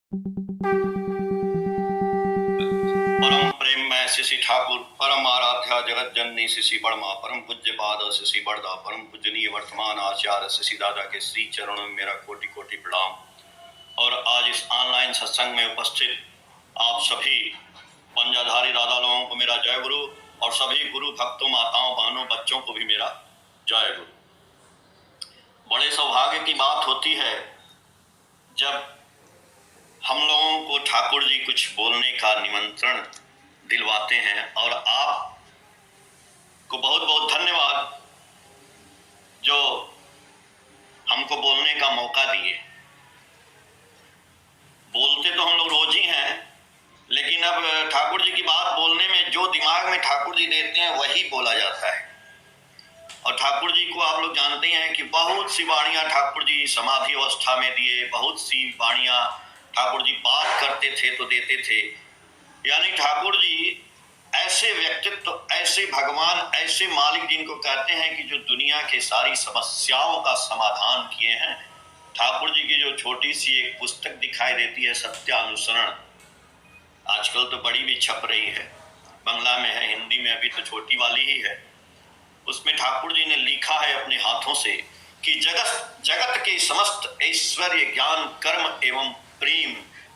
परम प्रेम में शिशि ठाकुर परम आराध्या जगत जननी शिशि बड़मा परम पूज्य पाद शिशि बड़दा परम पूजनीय वर्तमान आचार्य शिशि दादा के श्री चरणों में मेरा कोटि कोटि प्रणाम। और आज इस ऑनलाइन सत्संग में उपस्थित आप सभी पंजाधारी दादा लोगों को मेरा जय गुरु, और सभी गुरु भक्तों, माताओं, बहनों, बच्चों को भी मेरा जय गुरु। बड़े सौभाग्य की बात होती है जब हम लोगों को ठाकुर जी कुछ बोलने का निमंत्रण दिलवाते हैं, और आप को बहुत बहुत धन्यवाद जो हमको बोलने का मौका दिए। बोलते तो हम लोग रोज ही हैं, लेकिन अब ठाकुर जी की बात बोलने में जो दिमाग में ठाकुर जी देते हैं वही बोला जाता है। और ठाकुर जी को आप लोग जानते हैं कि बहुत सी वाणियां ठाकुर जी समाधि अवस्था में दिए, बहुत सी वाणियां ठाकुर जी बात करते थे तो देते थे। यानी ठाकुर जी ऐसे व्यक्तित्व, ऐसे भगवान, ऐसे मालिक जिनको कहते हैं कि जो दुनिया के सारी समस्याओं का समाधान किए हैं। ठाकुर जी की जो छोटी सी एक पुस्तक दिखाई देती है सत्यानुसरण, आजकल तो बड़ी भी छप रही है, बंगला में है, हिंदी में अभी तो छोटी वाली ही है। उसमें ठाकुर जी ने लिखा है अपने हाथों से कि जगत के समस्त ऐश्वर्य, ज्ञान, कर्म एवं प्रेम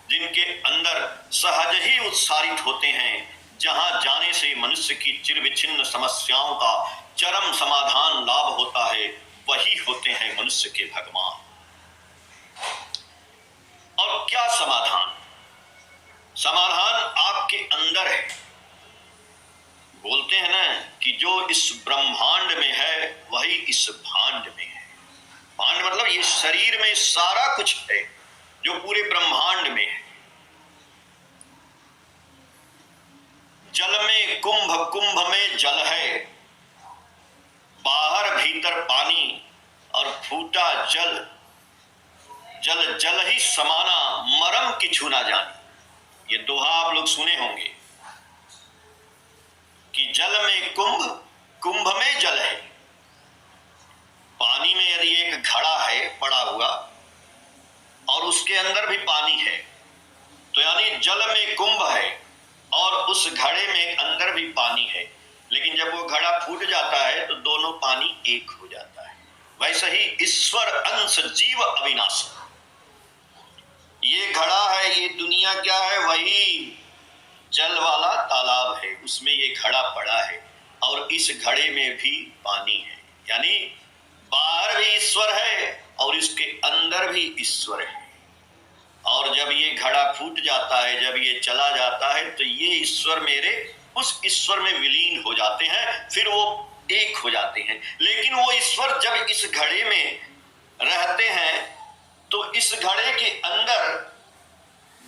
जिनके अंदर सहज ही उत्सारित होते हैं, जहां जाने से मनुष्य की चिरविच्छिन्न समस्याओं का चरम समाधान लाभ होता है, वही होते हैं मनुष्य के भगवान। और क्या समाधान? समाधान आपके अंदर है। बोलते हैं ना कि जो इस ब्रह्मांड में है वही इस भांड में है। भांड मतलब ये शरीर में सारा कुछ है जो पूरे ब्रह्मांड में है। जल में कुंभ, कुंभ में जल है, बाहर भीतर पानी और फूटा जल, जल जल ही समाना, मरम किछु ना जानी। ये दोहा आप लोग सुने होंगे कि जल में कुंभ, कुंभ में जल है। पानी में यदि एक घड़ा है पड़ा हुआ और उसके अंदर भी पानी है, तो यानी जल में कुंभ है और उस घड़े में अंदर भी पानी है। लेकिन जब वो घड़ा फूट जाता है तो दोनों पानी एक हो जाता है। वैसे ही ईश्वर अंश जीव अविनाशी। ये घड़ा है, ये दुनिया क्या है? वही जल वाला तालाब है, उसमें ये घड़ा पड़ा है और इस घड़े में भी पानी है। यानी बाहर भी ईश्वर है और इसके अंदर भी ईश्वर है। और जब ये घड़ा फूट जाता है, जब ये चला जाता है, तो ये ईश्वर मेरे उस ईश्वर में विलीन हो जाते हैं, फिर वो एक हो जाते हैं। लेकिन वो ईश्वर जब इस घड़े में रहते हैं तो इस घड़े के अंदर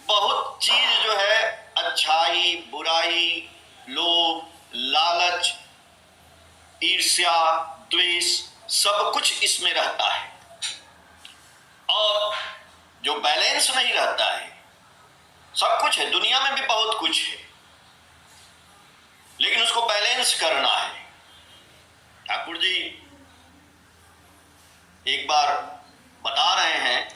बहुत चीज जो है, अच्छाई, बुराई, लोभ, लालच, ईर्ष्या, द्वेष, सब कुछ इसमें रहता है। और जो बैलेंस नहीं रहता है, सब कुछ है, दुनिया में भी बहुत कुछ है, लेकिन उसको बैलेंस करना है। ठाकुर जी एक बार बता रहे हैं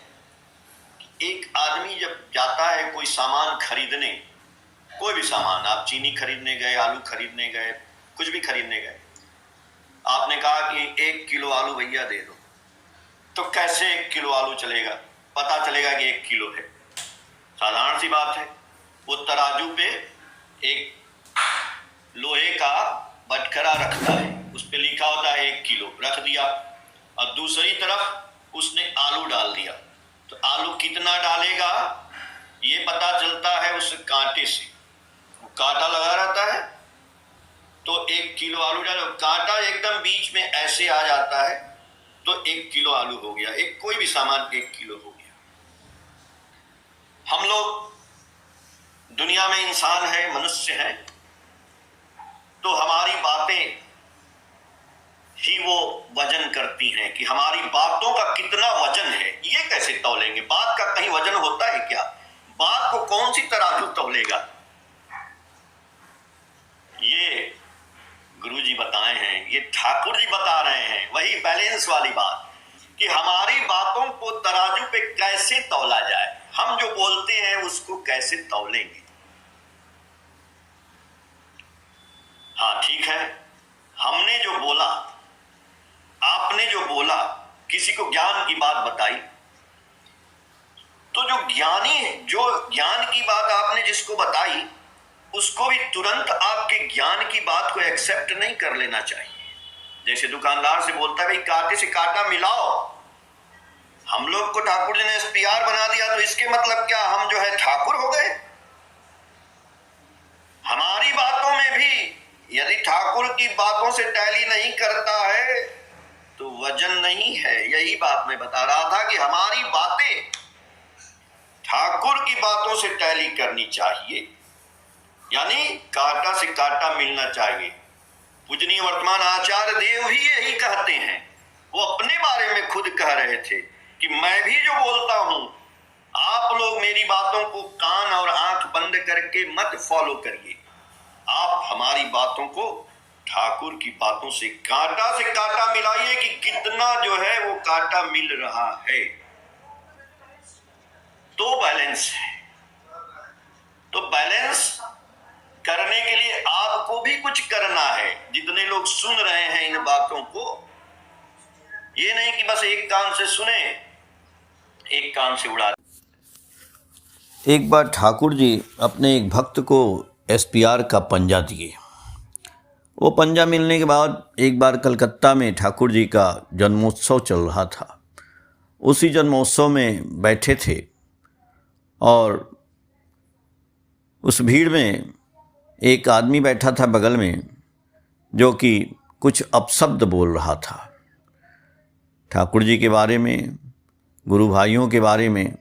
कि एक आदमी जब जाता है कोई सामान खरीदने, कोई भी सामान, आप चीनी खरीदने गए, आलू खरीदने गए, कुछ भी खरीदने गए, आपने कहा कि 1 किलो आलू भैया दे दो, तो कैसे 1 किलो आलू चलेगा? पता चलेगा कि 1 किलो है? साधारण सी बात है। वो तराजू पे एक लोहे का बटखरा रखता है, उस पे लिखा होता है 1 किलो, रख दिया, और दूसरी तरफ उसने आलू डाल दिया, तो आलू कितना डालेगा ये पता चलता है उस कांटे से। वो कांटा लगा रहता है, तो 1 किलो आलू डालो, कांटा एकदम बीच में ऐसे आ जाता है तो 1 किलो आलू हो गया। एक कोई भी सामान 1 किलो हो गया। हम लोग दुनिया में इंसान है, मनुष्य है, तो हमारी बातें ही वो वजन करती हैं कि हमारी बातों का कितना वजन है। ये कैसे तौलेंगे? बात का कहीं वजन होता है क्या? बात को कौन सी तराजू तौलेगा? ये गुरु जी बताए हैं, ये ठाकुर जी बता रहे हैं, वही बैलेंस वाली बात कि हमारी बातों को तराजू पे कैसे तौला जाए। हम जो बोलते हैं उसको कैसे तौलेंगे। हाँ ठीक है, हमने जो बोला, आपने जो बोला, किसी को ज्ञान की बात बताई, तो जो ज्ञानी है, जो ज्ञान की बात आपने जिसको बताई, उसको भी तुरंत आपके ज्ञान की बात को एक्सेप्ट नहीं कर लेना चाहिए। जैसे दुकानदार से बोलता है भाई कांटे से कांटा मिलाओ, हम लोग को ठाकुर जी ने SPR बना दिया, तो इसके मतलब क्या हम जो है ठाकुर हो गए? हमारी बातों में भी यदि ठाकुर की बातों से टैली नहीं करता है तो वजन नहीं है। यही बात मैं बता रहा था कि हमारी बातें ठाकुर की बातों से टैली करनी चाहिए, यानी कांटा से कांटा मिलना चाहिए। पूजनीय वर्तमान आचार्य देव ही यही कहते हैं। वो अपने बारे में खुद कह रहे थे कि मैं भी जो बोलता हूं, आप लोग मेरी बातों को कान और आंख बंद करके मत फॉलो करिए। आप हमारी बातों को ठाकुर की बातों से कांटा मिलाइए कि कितना जो है वो कांटा मिल रहा है, तो बैलेंस है। तो बैलेंस करने के लिए आपको भी कुछ करना है। जितने लोग सुन रहे हैं इन बातों को, ये नहीं कि बस एक कान से सुने, एक कान से उड़ा। एक बार ठाकुर जी अपने एक भक्त को SPR का पंजा दिए। वो पंजा मिलने के बाद एक बार कलकत्ता में ठाकुर जी का जन्मोत्सव चल रहा था। उसी जन्मोत्सव में बैठे थे और उस भीड़ में एक आदमी बैठा था बगल में, जो कि कुछ अपशब्द बोल रहा था ठाकुर जी के बारे में, गुरु भाइयों के बारे में।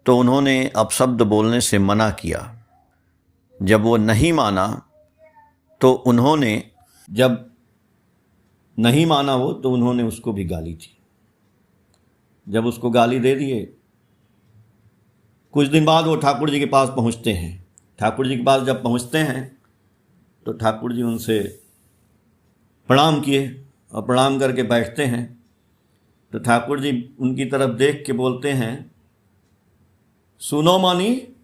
तो उन्होंने अपशब्द बोलने से मना किया। जब वो नहीं माना तो उन्होंने उसको भी गाली दी। जब उसको गाली दे दिए, कुछ दिन बाद वो ठाकुर जी के पास पहुंचते हैं। ठाकुर जी के पास जब पहुंचते हैं तो ठाकुर जी उनसे प्रणाम किए और प्रणाम करके बैठते हैं। तो ठाकुर जी उनकी तरफ देख के बोलते हैं, सुनो मानी,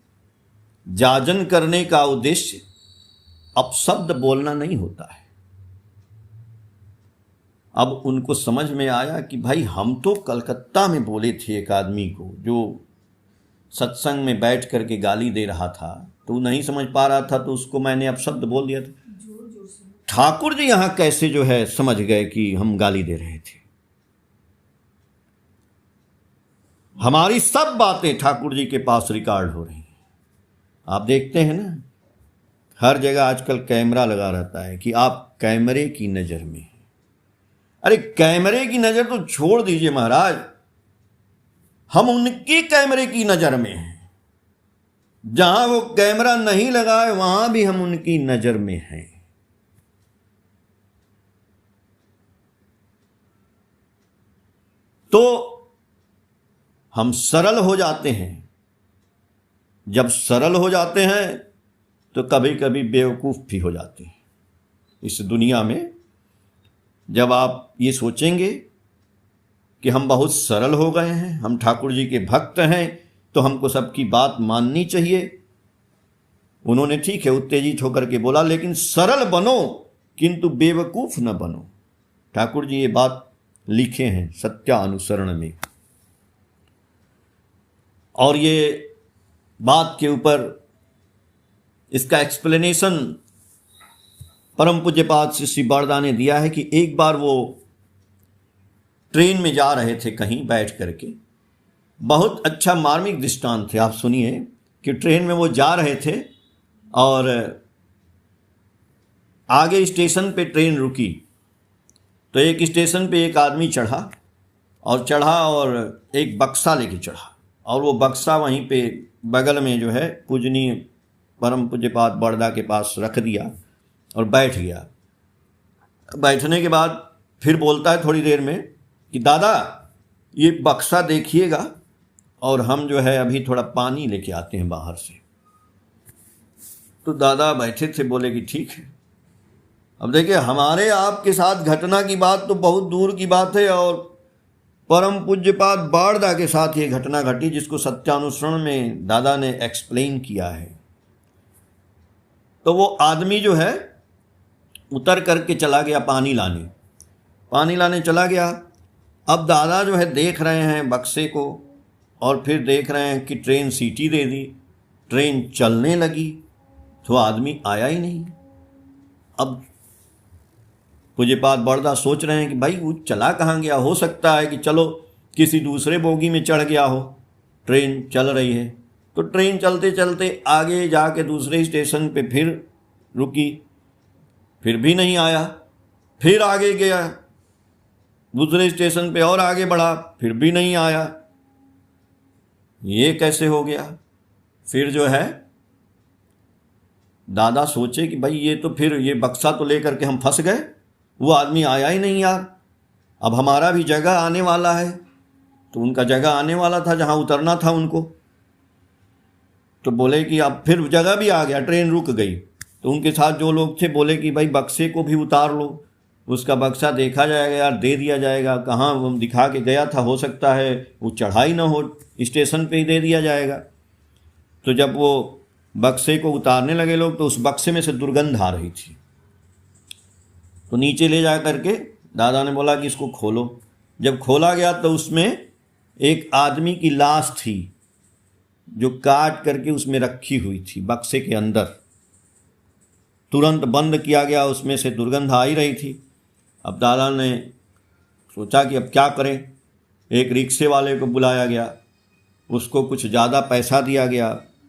जाजन करने का उद्देश्य अपशब्द बोलना नहीं होता है। अब उनको समझ में आया कि भाई हम तो कलकत्ता में बोले थे एक आदमी को जो सत्संग में बैठ करके गाली दे रहा था, तो नहीं समझ पा रहा था, तो उसको मैंने अपशब्द बोल दिया था। ठाकुर जी यहाँ कैसे जो है समझ गए कि हम गाली दे रहे थे। हमारी सब बातें ठाकुर जी के पास रिकॉर्ड हो रही हैं। आप देखते हैं ना, हर जगह आजकल कैमरा लगा रहता है कि आप कैमरे की नज़र में हैं। अरे कैमरे की नज़र तो छोड़ दीजिए महाराज, हम उनकी कैमरे की नज़र में हैं। जहां वो कैमरा नहीं लगा है वहां भी हम उनकी नज़र में हैं। तो हम सरल हो जाते हैं। जब सरल हो जाते हैं तो कभी कभी बेवकूफ़ भी हो जाते हैं। इस दुनिया में जब आप ये सोचेंगे कि हम बहुत सरल हो गए हैं, हम ठाकुर जी के भक्त हैं, तो हमको सबकी बात माननी चाहिए। उन्होंने ठीक है उत्तेजित होकर के बोला, लेकिन सरल बनो किंतु बेवकूफ़ न बनो। ठाकुर जी ये बात लिखे हैं सत्यानुसरण में। और ये बात के ऊपर इसका एक्सप्लेनेशन परम पूज्यपाद श्री बड़दा ने दिया है कि एक बार वो ट्रेन में जा रहे थे कहीं बैठ करके। बहुत अच्छा मार्मिक दृष्टांत थे। आप सुनिए कि ट्रेन में वो जा रहे थे और आगे स्टेशन पे ट्रेन रुकी, तो एक स्टेशन पे एक आदमी चढ़ा और एक बक्सा लेके चढ़ा, और वो बक्सा वहीं पे बगल में जो है पूजनीय परम पूज्यपाद बड़दा के पास रख दिया और बैठ गया। बैठने के बाद फिर बोलता है थोड़ी देर में कि दादा ये बक्सा देखिएगा, और हम जो है अभी थोड़ा पानी लेके आते हैं बाहर से। तो दादा बैठे थे, बोले कि ठीक है। अब देखिए हमारे आपके साथ घटना की बात तो बहुत दूर की बात है, और परम पूज्यपाद बारदा के साथ ये घटना घटी, जिसको सत्यानुसरण में दादा ने एक्सप्लेन किया है। तो वो आदमी जो है उतर करके चला गया पानी लाने चला गया। अब दादा जो है देख रहे हैं बक्से को, और फिर देख रहे हैं कि ट्रेन सीटी दे दी, ट्रेन चलने लगी, तो आदमी आया ही नहीं। अब पूज्यपाद बड़दा सोच रहे हैं कि भाई वो चला कहाँ गया, हो सकता है कि चलो किसी दूसरे बोगी में चढ़ गया हो, ट्रेन चल रही है। तो ट्रेन चलते चलते आगे जाके दूसरे स्टेशन पे फिर रुकी, फिर भी नहीं आया। फिर आगे गया दूसरे स्टेशन पे और आगे बढ़ा, फिर भी नहीं आया। ये कैसे हो गया? फिर जो है दादा सोचे कि भाई ये तो फिर ये बक्सा तो लेकर के हम फंस गए, वो आदमी आया ही नहीं यार। अब हमारा भी जगह आने वाला है। तो उनका जगह आने वाला था जहाँ उतरना था उनको। तो बोले कि अब फिर जगह भी आ गया, ट्रेन रुक गई। तो उनके साथ जो लोग थे बोले कि भाई बक्से को भी उतार लो, उसका बक्सा देखा जाएगा यार, दे दिया जाएगा। कहाँ वो दिखा के गया था, हो सकता है वो चढ़ाई ना हो, स्टेशन पे ही दे दिया जाएगा। तो जब वो बक्से को उतारने लगे लोग, तो उस बक्से में से दुर्गंध आ रही थी। तो नीचे ले जा करके दादा ने बोला कि इसको खोलो। जब खोला गया तो उसमें एक आदमी की लाश थी, जो काट करके उसमें रखी हुई थी बक्से के अंदर। तुरंत बंद किया गया, उसमें से दुर्गंध आ ही रही थी। अब दादा ने सोचा कि अब क्या करें। एक रिक्शे वाले को बुलाया गया, उसको कुछ ज़्यादा पैसा दिया गया,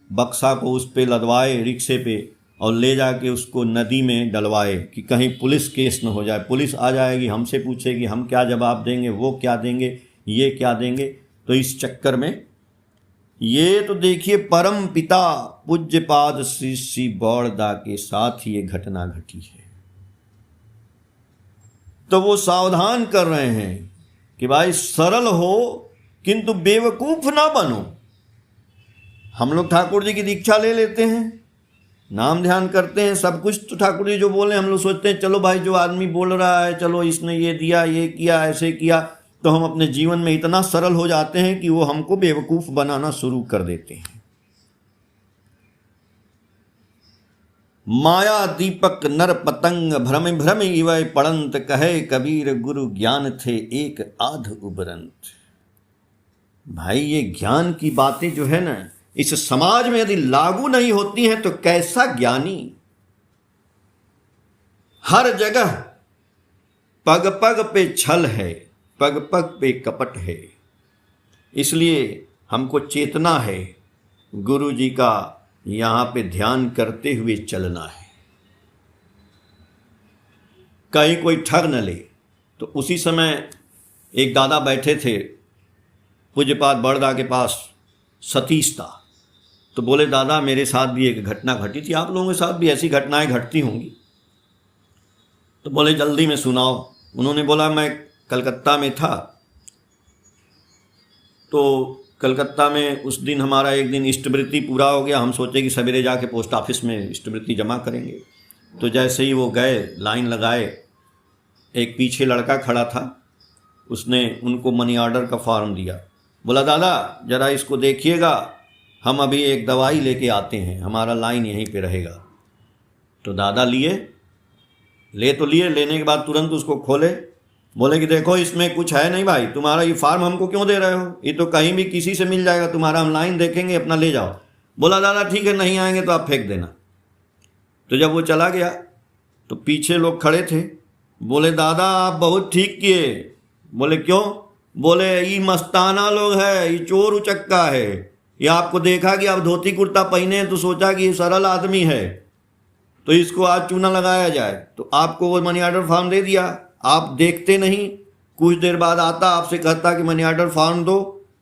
बक्सा को उस पे लदवाए रिक्शे पे और ले जाके उसको नदी में डलवाए कि कहीं पुलिस केस न हो जाए। पुलिस आ जाएगी, हमसे पूछेगी, हम क्या जवाब देंगे, वो क्या देंगे, ये क्या देंगे। तो इस चक्कर में ये तो देखिए परम पिता पूज्यपाद श्री बड़दा के साथ ये घटना घटी है। तो वो सावधान कर रहे हैं कि भाई सरल हो किंतु बेवकूफ ना बनो। हम लोग ठाकुर जी की दीक्षा ले लेते हैं, नाम ध्यान करते हैं, सब कुछ तो ठाकुर जी जो बोले हम लोग सोचते हैं चलो भाई जो आदमी बोल रहा है, चलो इसने ये दिया, ये किया, ऐसे किया। तो हम अपने जीवन में इतना सरल हो जाते हैं कि वो हमको बेवकूफ़ बनाना शुरू कर देते हैं। माया दीपक नर पतंग भ्रम भ्रम इवै पड़ंत, कहे कबीर गुरु ज्ञान थे एक आध उबरंत। भाई ये ज्ञान की बातें जो है ना, इस समाज में यदि लागू नहीं होती हैं तो कैसा ज्ञानी। हर जगह पग पग पे छल है, पग पग पे कपट है। इसलिए हमको चेतना है, गुरु जी का यहाँ पे ध्यान करते हुए चलना है, कहीं कोई ठग न ले। तो उसी समय एक दादा बैठे थे पूज्यपाद बड़दा के पास, सतीश था। तो बोले दादा मेरे साथ भी एक घटना घटी थी, आप लोगों के साथ भी ऐसी घटनाएं घटती होंगी। तो बोले जल्दी में सुनाओ। उन्होंने बोला मैं कलकत्ता में था, तो कलकत्ता में उस दिन हमारा एक दिन इष्टवृत्ति पूरा हो गया। हम सोचे कि सवेरे जाके पोस्ट ऑफिस में इष्टवृत्ति जमा करेंगे। तो जैसे ही वो गए, लाइन लगाए, एक पीछे लड़का खड़ा था, उसने उनको मनी ऑर्डर का फॉर्म दिया। बोला दादा ज़रा इसको देखिएगा, हम अभी एक दवाई लेके आते हैं, हमारा लाइन यहीं पे रहेगा। तो दादा ले तो लिए, लेने के बाद तुरंत उसको खोले, बोले कि देखो इसमें कुछ है नहीं भाई, तुम्हारा ये फार्म हमको क्यों दे रहे हो, ये तो कहीं भी किसी से मिल जाएगा तुम्हारा, हम लाइन देखेंगे, अपना ले जाओ। बोला दादा ठीक है, नहीं आएंगे तो आप फेंक देना। तो जब वो चला गया तो पीछे लोग खड़े थे, बोले दादा आप बहुत ठीक किए। बोले क्यों? बोले ये मस्ताना लोग है, ये चोर उचक्का है, ये आपको देखा कि आप धोती कुर्ता पहने हैं तो सोचा कि ये सरल आदमी है, तो इसको आज चूना लगाया जाए। तो आपको वो मनी ऑर्डर फॉर्म दे दिया, आप देखते नहीं, कुछ देर बाद आता आपसे कहता कि मनी ऑर्डर फॉर्म दो,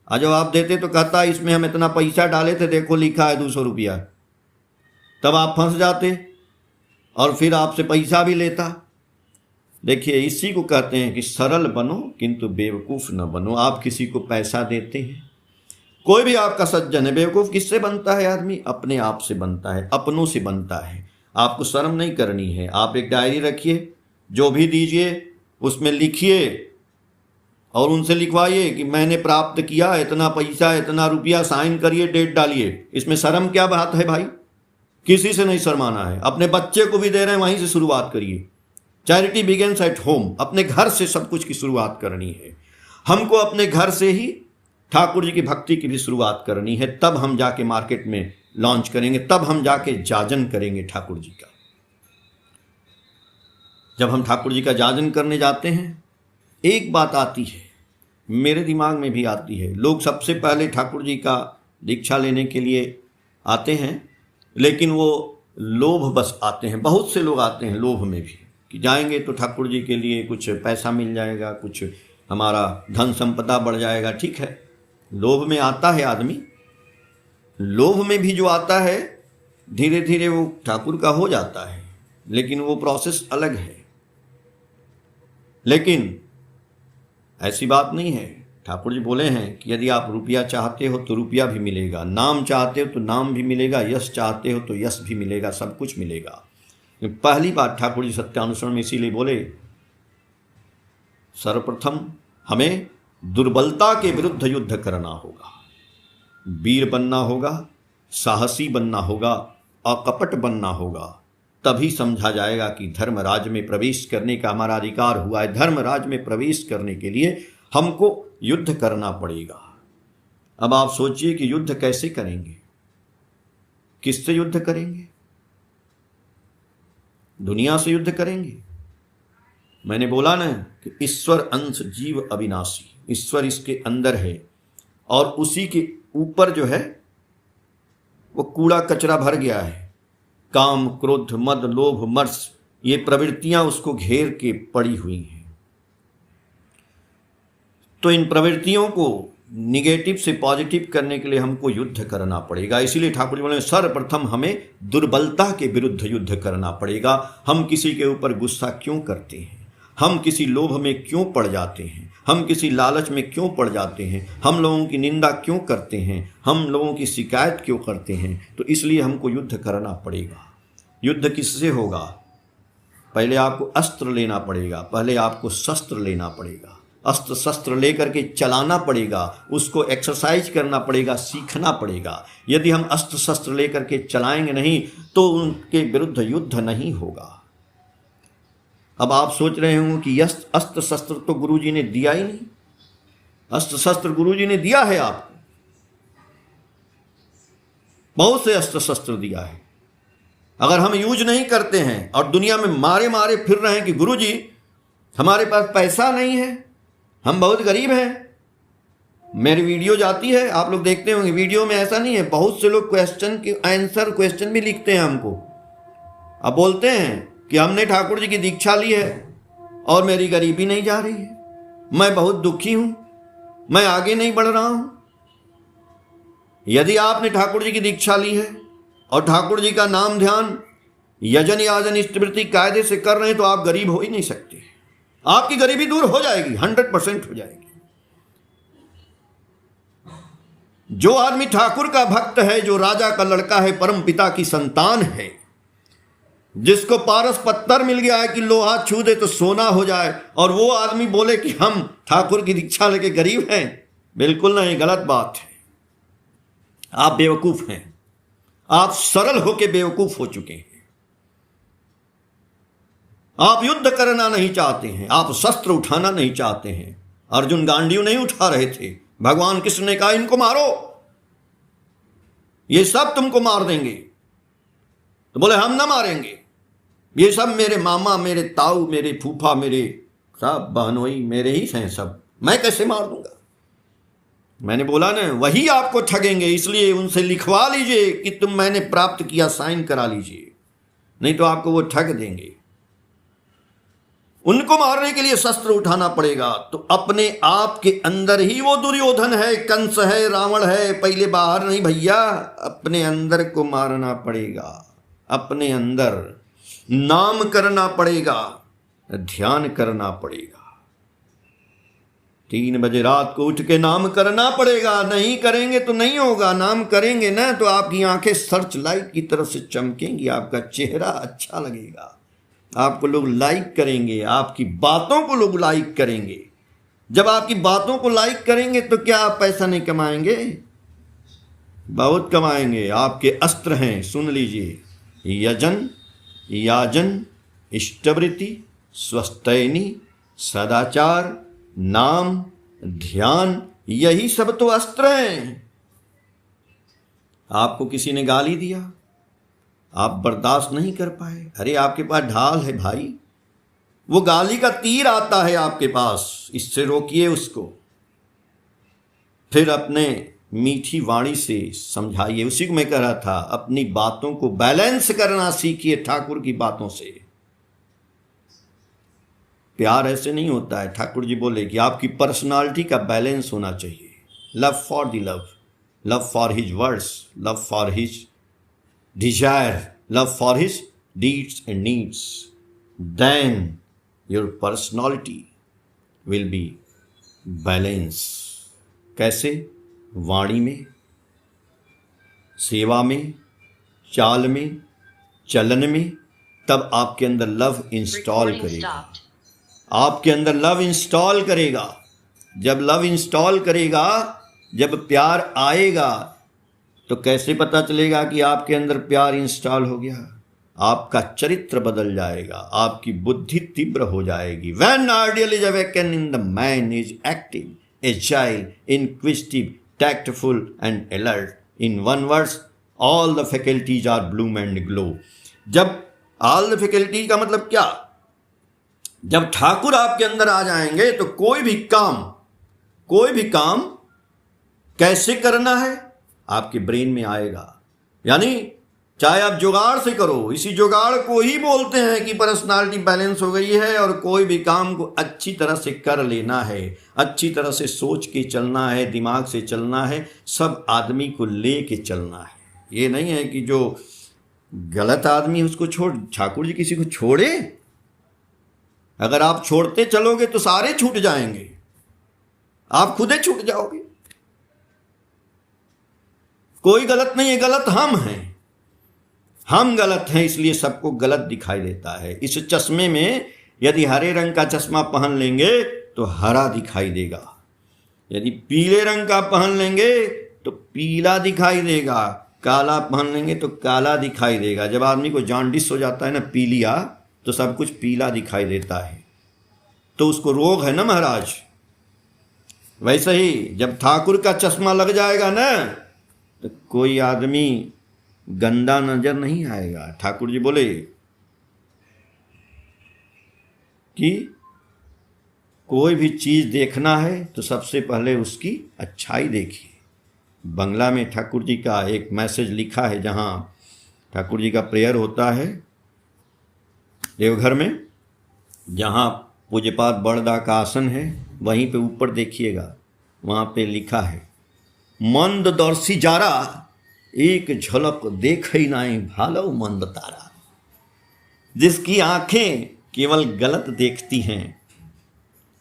और जब आप देते तो कहता इसमें हम इतना पैसा डाले थे, देखो लिखा है 200 रुपया। तब आप फंस जाते और फिर आपसे पैसा भी लेता। देखिए इसी को कहते हैं कि सरल बनो किंतु बेवकूफ़ न बनो। आप किसी को पैसा देते हैं, कोई भी आपका सज्जन है, बेवकूफ़ किससे बनता है आदमी? अपने आप से बनता है, अपनों से बनता है। आपको शर्म नहीं करनी है। आप एक डायरी रखिए, जो भी दीजिए उसमें लिखिए और उनसे लिखवाइए कि मैंने प्राप्त किया इतना पैसा, इतना रुपया, साइन करिए, डेट डालिए। इसमें शर्म क्या बात है भाई? किसी से नहीं शर्माना है। अपने बच्चे को भी दे रहे हैं, वहीं से शुरुआत करिए। Charity begins at home. अपने घर से सब कुछ की शुरुआत करनी है। हमको अपने घर से ही ठाकुर जी की भक्ति की भी शुरुआत करनी है, तब हम जाके मार्केट में लॉन्च करेंगे, तब हम जाके जाजन करेंगे ठाकुर जी का। जब हम ठाकुर जी का जाजन करने जाते हैं, एक बात आती है, मेरे दिमाग में भी आती है। लोग सबसे पहले ठाकुर जी का दीक्षा लेने के लिए आते हैं, लेकिन वो लोभ बस आते हैं। बहुत से लोग आते हैं लोभ में भी, कि जाएंगे तो ठाकुर जी के लिए कुछ पैसा मिल जाएगा, कुछ हमारा धन संपदा बढ़ जाएगा। ठीक है, लोभ में आता है आदमी। लोभ में भी जो आता है, धीरे धीरे वो ठाकुर का हो जाता है, लेकिन वो प्रोसेस अलग है। लेकिन ऐसी बात नहीं है। ठाकुर जी बोले हैं कि यदि आप रुपया चाहते हो तो रुपया भी मिलेगा, नाम चाहते हो तो नाम भी मिलेगा, यश चाहते हो तो यश भी मिलेगा, सब कुछ मिलेगा। पहली बात ठाकुर जी सत्यानुसरण में इसीलिए बोले, सर्वप्रथम हमें दुर्बलता के विरुद्ध युद्ध करना होगा, वीर बनना होगा, साहसी बनना होगा, अकपट बनना होगा। तभी समझा जाएगा कि धर्मराज में प्रवेश करने का हमारा अधिकार हुआ है। धर्मराज में प्रवेश करने के लिए हमको युद्ध करना पड़ेगा। अब आप सोचिए कि युद्ध कैसे करेंगे, किससे युद्ध करेंगे? दुनिया से युद्ध करेंगे। मैंने बोला ना कि ईश्वर अंश जीव अविनाशी, ईश्वर इसके अंदर है और उसी के ऊपर जो है वो कूड़ा कचरा भर गया है। काम, क्रोध, मद, लोभ, मर्ष, ये प्रवृत्तियां उसको घेर के पड़ी हुई हैं। तो इन प्रवृत्तियों को निगेटिव से पॉजिटिव करने के लिए हमको युद्ध करना पड़ेगा। इसीलिए ठाकुर जी बोले सर्वप्रथम हमें दुर्बलता के विरुद्ध युद्ध करना पड़ेगा। हम किसी के ऊपर गुस्सा क्यों करते हैं? हम किसी लोभ में क्यों पड़ जाते हैं? हम किसी लालच में क्यों पड़ जाते हैं? हम लोगों की निंदा क्यों करते हैं? हम लोगों की शिकायत क्यों करते हैं? तो इसलिए हमको युद्ध करना पड़ेगा। युद्ध किससे होगा? पहले आपको अस्त्र लेना पड़ेगा, पहले आपको शस्त्र लेना पड़ेगा, अस्त्र शस्त्र लेकर के चलाना पड़ेगा, उसको एक्सरसाइज करना पड़ेगा, सीखना पड़ेगा। यदि हम अस्त्र शस्त्र लेकर के चलाएंगे नहीं तो उनके विरुद्ध युद्ध नहीं होगा। अब आप सोच रहे होंगे कि अस्त्र शस्त्र तो गुरुजी ने दिया ही नहीं। अस्त्र शस्त्र गुरुजी ने दिया है आपको, बहुत से अस्त्र शस्त्र दिया है। अगर हम यूज नहीं करते हैं और दुनिया में मारे मारे फिर रहे हैं कि गुरुजी हमारे पास पैसा नहीं है, हम बहुत गरीब हैं। मेरी वीडियो जाती है, आप लोग देखते होंगे, वीडियो में ऐसा नहीं है, बहुत से लोग क्वेश्चन के आंसर क्वेश्चन भी लिखते हैं हमको। अब बोलते हैं कि हमने ठाकुर जी की दीक्षा ली है और मेरी गरीबी नहीं जा रही है, मैं बहुत दुखी हूं, मैं आगे नहीं बढ़ रहा हूं। यदि आपने ठाकुर जी की दीक्षा ली है और ठाकुर जी का नाम ध्यान, यजन याजन इष्टवृत्ति कायदे से कर रहे हैं तो आप गरीब हो ही नहीं सकते। आपकी गरीबी दूर हो जाएगी, 100% हो जाएगी। जो आदमी ठाकुर का भक्त है, जो राजा का लड़का है, परम पिता की संतान है, जिसको पारस पत्थर मिल गया है कि लोहा छू दे तो सोना हो जाए, और वो आदमी बोले कि हम ठाकुर की दीक्षा लेके गरीब हैं, बिल्कुल नहीं, गलत बात है। आप बेवकूफ हैं, आप सरल होके बेवकूफ हो चुके हैं। आप युद्ध करना नहीं चाहते हैं, आप शस्त्र उठाना नहीं चाहते हैं। अर्जुन गांडीव नहीं उठा रहे थे, भगवान कृष्ण ने कहा इनको मारो, ये सब तुमको मार देंगे। तो बोले हम ना मारेंगे, ये सब मेरे मामा, मेरे ताऊ, मेरे फूफा, मेरे सब बहनोई मेरे ही हैं सब, मैं कैसे मार दूंगा। मैंने बोला ना, वही आपको ठगेंगे, इसलिए उनसे लिखवा लीजिए कि तुम मैंने प्राप्त किया, साइन करा लीजिए, नहीं तो आपको वो ठग देंगे। उनको मारने के लिए शस्त्र उठाना पड़ेगा। तो अपने आप के अंदर ही वो दुर्योधन है, कंस है, रावण है, पहले बाहर नहीं भैया, अपने अंदर को मारना पड़ेगा। अपने अंदर नाम करना पड़ेगा, ध्यान करना पड़ेगा। 3 बजे रात को उठ के नाम करना पड़ेगा। नहीं करेंगे तो नहीं होगा। नाम करेंगे ना तो आपकी आंखें सर्च लाइट की तरफ से चमकेंगी, आपका चेहरा अच्छा लगेगा, आपको लोग लाइक करेंगे, आपकी बातों को लोग लाइक करेंगे। जब आपकी बातों को लाइक करेंगे तो क्या आप पैसा नहीं कमाएंगे? बहुत कमाएंगे। आपके अस्त्र हैं, सुन लीजिए, यजन, याजन, इष्टवृत्ति, स्वस्तैनी, सदाचार, नाम, ध्यान, यही सब तो अस्त्र हैं। आपको किसी ने गाली दिया, आप बर्दाश्त नहीं कर पाए, अरे आपके पास ढाल है भाई, वो गाली का तीर आता है आपके पास, इससे रोकिए उसको, फिर अपने मीठी वाणी से समझाइए। उसी को मैं कह रहा था, अपनी बातों को बैलेंस करना सीखिए ठाकुर की बातों से। प्यार ऐसे नहीं होता है। ठाकुर जी बोले कि आपकी पर्सनालिटी का बैलेंस होना चाहिए। Love for the love, love for his words, love for his desire, love for his deeds and needs, then your personality will be balance. कैसे? वाणी में, सेवा में, चाल में, चलन में, तब आपके अंदर लव इंस्टॉल करेगा। आपके अंदर लव इंस्टॉल करेगा। जब लव इंस्टॉल करेगा, जब प्यार आएगा, तो कैसे पता चलेगा कि आपके अंदर प्यार इंस्टॉल हो गया? आपका चरित्र बदल जाएगा, आपकी बुद्धि तीव्र हो जाएगी। When ideal is awakened in the man is active, agile, inquisitive, tactful and alert. In one word, all the faculties are bloom and glow. जब all the faculties का मतलब क्या? जब ठाकुर आपके अंदर आ जाएंगे तो कोई भी काम कैसे करना है आपके ब्रेन में आएगा। यानी चाहे आप जुगाड़ से करो, इसी जुगाड़ को ही बोलते हैं कि पर्सनालिटी बैलेंस हो गई है। और कोई भी काम को अच्छी तरह से कर लेना है, अच्छी तरह से सोच के चलना है, दिमाग से चलना है, सब आदमी को ले के चलना है। ये नहीं है कि जो गलत आदमी है उसको छोड़, ठाकुर जी किसी को छोड़े? अगर आप छोड़ते चलोगे तो सारे छूट जाएंगे, आप खुदे छूट जाओगे। कोई गलत नहीं है, गलत हम हैं। हम गलत हैं, इसलिए सबको गलत दिखाई देता है। इस चश्मे में यदि हरे रंग का चश्मा पहन लेंगे तो हरा दिखाई देगा, यदि पीले रंग का पहन लेंगे तो पीला दिखाई देगा, काला पहन लेंगे तो काला दिखाई देगा। जब आदमी को जॉन्डिस हो जाता है ना, पीलिया, तो सब कुछ पीला दिखाई देता है, तो उसको रोग है ना महाराज। वैसे ही जब ठाकुर का चश्मा लग जाएगा ना, तो कोई आदमी गंदा नजर नहीं आएगा। ठाकुर जी बोले कि कोई भी चीज देखना है तो सबसे पहले उसकी अच्छाई देखिए। बंगला में ठाकुर जी का एक मैसेज लिखा है, जहां ठाकुर जी का प्रेयर होता है देवघर में, जहां पूज्यपाद बड़दा का आसन है, वहीं पे ऊपर देखिएगा, वहां पे लिखा है, मंद दर्शी जारा एक झलक देख ही नाई भालो मंद तारा। जिसकी आंखें केवल गलत देखती हैं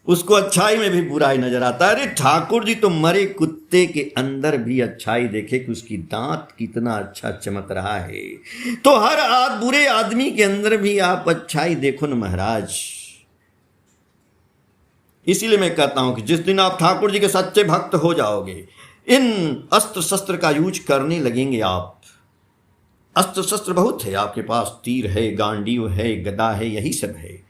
उसको अच्छाई में भी बुराई नजर आता है। अरे ठाकुर जी तो मरे कुत्ते के अंदर भी अच्छाई देखे कि उसकी दांत कितना अच्छा चमक रहा है, तो हर बुरे आदमी के अंदर भी आप अच्छाई देखो न महाराज। इसीलिए मैं कहता हूं कि जिस दिन आप ठाकुर जी के सच्चे भक्त हो जाओगे, इन अस्त्र शस्त्र का यूज करने लगेंगे आप। अस्त्र शस्त्र बहुत है आपके पास, तीर है, गांडीव है, गदा है, यही सब है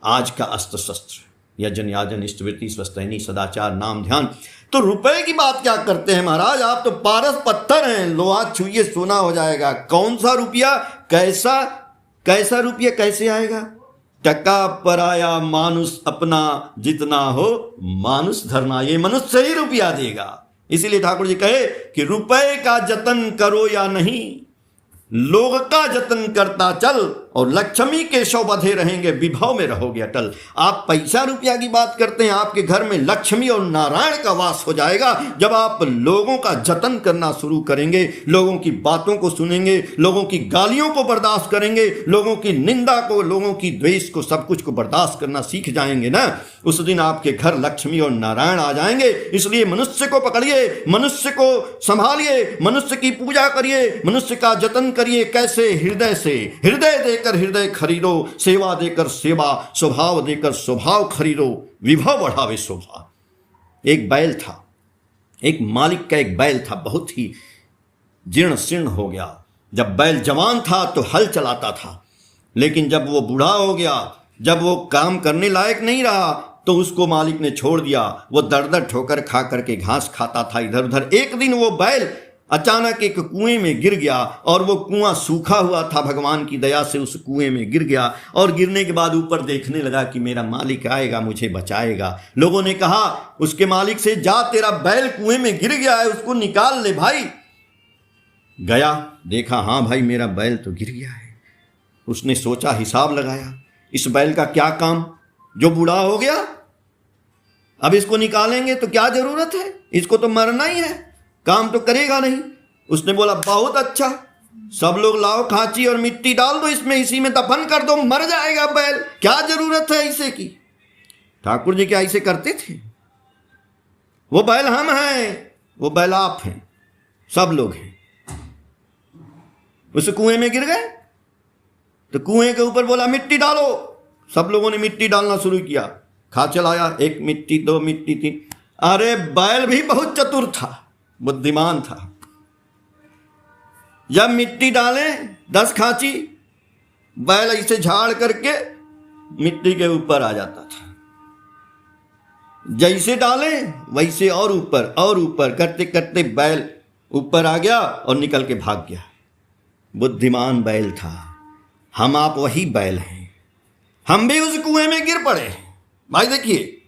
आज का अस्त्र शस्त्र। यजन, याजन, इष्टवृत्ति, स्वस्तैनी, सदाचार, नाम, ध्यान। तो रुपए की बात क्या करते हैं महाराज, आप तो पारस पत्थर हैं, लोहा छुइए सोना हो जाएगा। कौन सा रुपया, कैसा रुपया कैसे आएगा? टका पराया मानुष अपना जितना हो मानुष धरना, ये मनुष्य ही रुपया देगा। इसीलिए ठाकुर जी कहे कि रुपए का जतन करो या नहीं, लोग का जतन करता चल, और लक्ष्मी के शव बधे रहेंगे, विभव में रहोगे अटल। आप पैसा रुपया की बात करते हैं, आपके घर में लक्ष्मी और नारायण का वास हो जाएगा जब आप लोगों का जतन करना शुरू करेंगे, लोगों की बातों को सुनेंगे, लोगों की गालियों को बर्दाश्त करेंगे, लोगों की निंदा को, लोगों की द्वेष को, सब कुछ को बर्दाश्त करना सीख जाएंगे ना, उस दिन आपके घर लक्ष्मी और नारायण आ जाएंगे। इसलिए मनुष्य को पकड़िए, मनुष्य को संभालिए, मनुष्य की पूजा करिए, मनुष्य का जतन करिए। कैसे? हृदय से। हृदय देकर हृदय खरीदो, सेवा देकर सेवा, स्वभाव देकर स्वभाव खरीदो, विभव बढ़ावे शोभा। एक बैल था, एक मालिक का एक बैल था, बहुत ही जीर्ण शीर्ण हो गया। जब बैल जवान था तो हल चलाता था, लेकिन जब वो बूढ़ा हो गया, जब वो काम करने लायक नहीं रहा, तो उसको मालिक ने छोड़ दिया। वो दर दर ठोकर खा करके घास खाता था इधर उधर। एक दिन वो बैल अचानक एक कुएं में गिर गया, और वो कुआं सूखा हुआ था, भगवान की दया से उस कुएं में गिर गया। और गिरने के बाद ऊपर देखने लगा कि मेरा मालिक आएगा, मुझे बचाएगा। लोगों ने कहा उसके मालिक से, जा तेरा बैल कुएं में गिर गया है, उसको निकाल ले भाई। गया, देखा हाँ भाई मेरा बैल तो गिर गया है। उसने सोचा, हिसाब लगाया, इस बैल का क्या काम, जो बूढ़ा हो गया, अब इसको निकालेंगे तो क्या जरूरत है, इसको तो मरना ही है, काम तो करेगा नहीं। उसने बोला बहुत अच्छा, सब लोग लाओ खांची और मिट्टी डाल दो इसमें, इसी में दफन कर दो, मर जाएगा बैल, क्या जरूरत है इसे की। ठाकुर जी क्या ऐसे करते थे? वो बैल हम हैं, वो बैल आप हैं, सब लोग हैं। उस कुएं में गिर गए तो कुएं के ऊपर बोला मिट्टी डालो, सब लोगों ने मिट्टी डालना शुरू किया। खा चलाया, एक मिट्टी, दो मिट्टी, तीन। अरे बैल भी बहुत चतुर था, बुद्धिमान था। जब मिट्टी डाले 10 खांची, बैल ऐसे झाड़ करके मिट्टी के ऊपर आ जाता था। जैसे डाले वैसे और ऊपर करते करते बैल ऊपर आ गया और निकल के भाग गया। बुद्धिमान बैल था। हम आप वही बैल हैं, हम भी उस कुएं में गिर पड़े। भाई देखिए,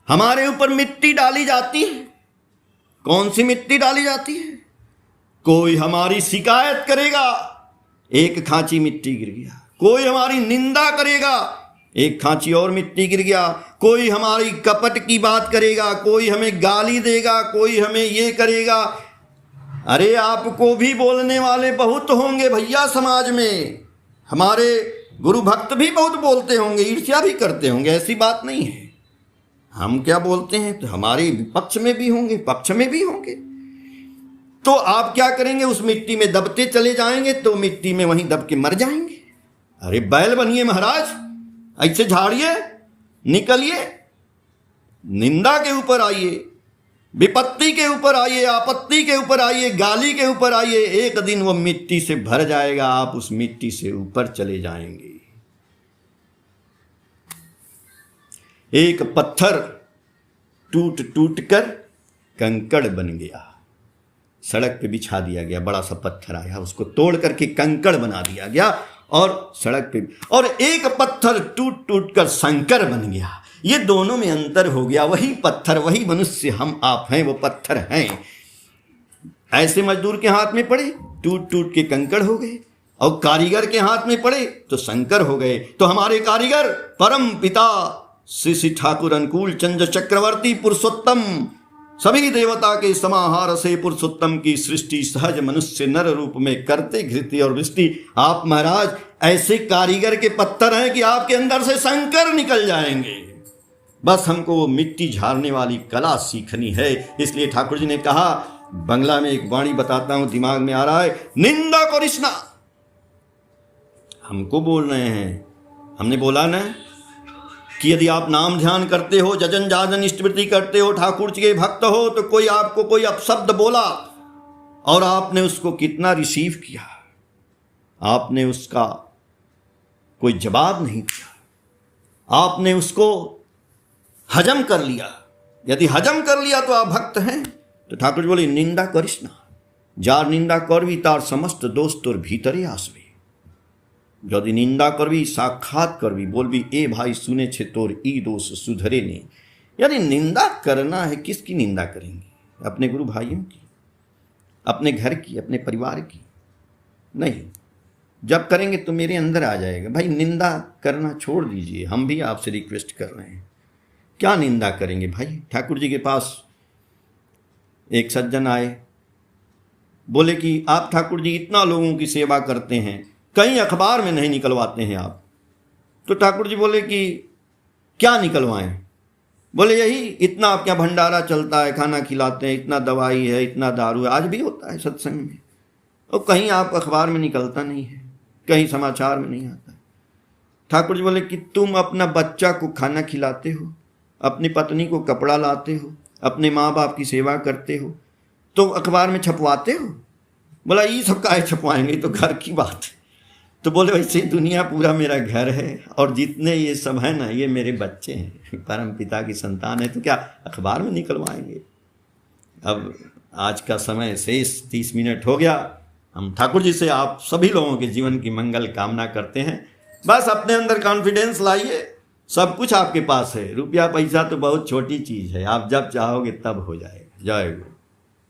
हमारे ऊपर मिट्टी डाली जाती है। कौन सी मिट्टी डाली जाती है? कोई हमारी शिकायत करेगा, एक खांची मिट्टी गिर गया। कोई हमारी निंदा करेगा, एक खांची और मिट्टी गिर गया। कोई हमारी कपट की बात करेगा, कोई हमें गाली देगा, कोई हमें ये करेगा। अरे आपको भी बोलने वाले बहुत होंगे भैया समाज में। हमारे गुरु भक्त भी बहुत बोलते होंगे, ईर्ष्या भी करते होंगे, ऐसी बात नहीं है। हम क्या बोलते हैं तो हमारे पक्ष में भी होंगे, पक्ष में भी होंगे। तो आप क्या करेंगे? उस मिट्टी में दबते चले जाएंगे तो मिट्टी में वहीं दब के मर जाएंगे। अरे बैल बनिए महाराज, ऐसे झाड़िए, निकलिए, निंदा के ऊपर आइए, विपत्ति के ऊपर आइए, आपत्ति के ऊपर आइए, गाली के ऊपर आइए। एक दिन वो मिट्टी से भर जाएगा, आप उस मिट्टी से ऊपर चले जाएंगे। एक पत्थर टूट टूट कर कंकड़ बन गया, सड़क पे बिछा दिया गया। बड़ा सा पत्थर आया, उसको तोड़ करके कंकड़ बना दिया गया और सड़क पे। और एक पत्थर टूट टूट कर शंकर बन गया। ये दोनों में अंतर हो गया। वही पत्थर, वही मनुष्य हम आप हैं, वो पत्थर हैं। ऐसे मजदूर के हाथ में पड़े, टूट टूट के कंकड़ हो गए, और कारीगर के हाथ में पड़े तो शंकर हो गए। तो हमारे कारीगर परम पिता श्री श्री ठाकुर अनुकूल चंद्र चक्रवर्ती पुरुषोत्तम, सभी देवता के समाहार से पुरुषोत्तम की सृष्टि सहज मनुष्य नर रूप में करते घृति और वृष्टि। आप महाराज ऐसे कारीगर के पत्थर हैं कि आपके अंदर से शंकर निकल जाएंगे। बस हमको वो मिट्टी झाड़ने वाली कला सीखनी है। इसलिए ठाकुर जी ने कहा, बंगला में एक वाणी बताता हूं, दिमाग में आ रहा है, निंदा कृष्णा। हमको बोल रहे हैं, हमने बोला ना कि यदि आप नाम ध्यान करते हो, जजन जाजन स्तुति करते हो, ठाकुर जी के भक्त हो, तो कोई आपको कोई अपशब्द बोला और आपने उसको कितना रिसीव किया, आपने उसका कोई जवाब नहीं दिया, आपने उसको हजम कर लिया। यदि हजम कर लिया तो आप भक्त हैं। तो ठाकुर जी बोले, निंदा करिस ना, जार निंदा करवी तार समस्त दोष तोर भीतरे आसवे। यदि निंदा करवी, साक्षात करवी, बोलवी ए भाई सुने छे तोर ई दोष सुधरे ने। यदि निंदा करना है, किसकी निंदा करेंगे? अपने गुरु भाइयों की, अपने घर की, अपने परिवार की नहीं। जब करेंगे तो मेरे अंदर आ जाएगा। भाई निंदा करना छोड़ दीजिए, हम भी आपसे रिक्वेस्ट कर रहे हैं। क्या निंदा करेंगे भाई? ठाकुर जी के पास एक सज्जन आए, बोले कि आप ठाकुर जी इतना लोगों की सेवा करते हैं, कहीं अखबार में नहीं निकलवाते हैं आप। तो ठाकुर जी बोले कि क्या निकलवाएं? बोले यही, इतना आपके यहाँ भंडारा चलता है, खाना खिलाते हैं, इतना दवाई है, इतना दारू है, आज भी होता है सत्संग में, और कहीं आप अखबार में निकलता नहीं है, कहीं समाचार में नहीं आता है। ठाकुर जी बोले कि तुम अपना बच्चा को खाना खिलाते हो, अपनी पत्नी को कपड़ा लाते हो, अपने माँ बाप की सेवा करते हो तो अखबार में छपवाते हो? बोला ये सब काहे छपवाएंगे, तो घर की बात है। तो बोले वैसे ही दुनिया पूरा मेरा घर है और जितने ये सब है ना ये मेरे बच्चे हैं, परम पिता की संतान है, तो क्या अखबार में निकलवाएंगे? अब आज का समय शेष 30 मिनट हो गया। हम ठाकुर जी से आप सभी लोगों के जीवन की मंगल कामना करते हैं। बस अपने अंदर कॉन्फिडेंस लाइए, सब कुछ आपके पास है। रुपया पैसा तो बहुत छोटी चीज़ है, आप जब चाहोगे तब हो जाएगा। जय गुरु।